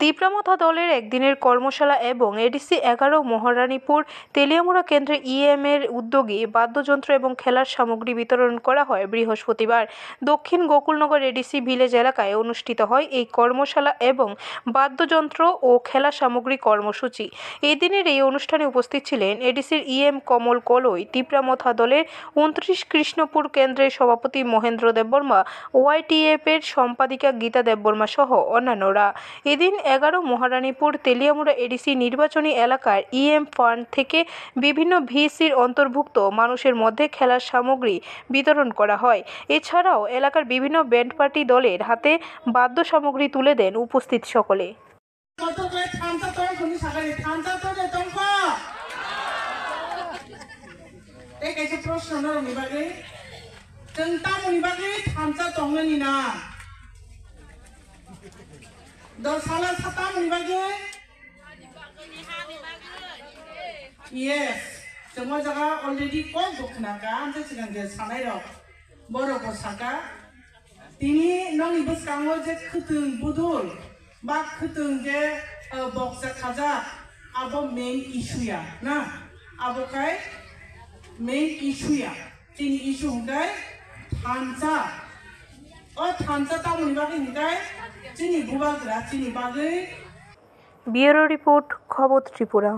তিপ্রামথা দলের একদিনের কর্মশালা এবং এডিসি 11 মহারানীপুর তেলিয়ামুড়া কেন্দ্রে ইএম-এর উদ্যোগে বাদ্যযন্ত্র এবং খেলার সামগ্রী বিতরণ করা হয়। বৃহস্পতিবার দক্ষিণ গোকুলনগর এডিসি ভিলেজ এলাকায় অনুষ্ঠিত হয় এই কর্মশালা এবং বাদ্যযন্ত্র ও খেলা সামগ্রী কর্মসূচি। এদিনের এই অনুষ্ঠানে উপস্থিত ছিলেন এডিসির ইএম কমল কলই, তিপ্রামথা দলের 29 কৃষ্ণপুর কেন্দ্রের সভাপতি মহেন্দ্র দেববর্মা, ওয়াইটিএফ-এর সম্পাদিকা গীতা দেববর্মা সহ অন্যান্যরা। এদিন 11 মহারানীপুর তেলিয়ামুড়া এডিসি নির্বাচনী এলাকার ইএম ফান্ড থেকে বিভিন্ন ভিসির অন্তর্ভুক্ত মানুষের মধ্যে খেলার সামগ্রী বিতরণ করা হয়। এছাড়াও এলাকার বিভিন্ন ব্যান্ড পার্টি দলের হাতে বাদ্য সামগ্রী তুলে দেন উপস্থিত সকলে। Yes, semua jaga already kok bukan kan, saya sedang jadi sanai rok, baru bersaka. Tini nong ibu sekarang je ketung budul, bak ketung je box kaza, abo main issue ya, nah, abo kai main issue ya, tini issue kai thansa, oh thansa tamu ni bagi ni kai, tini buat gerak, tini bagi. Bureau report, খবর ত্রিপুরা।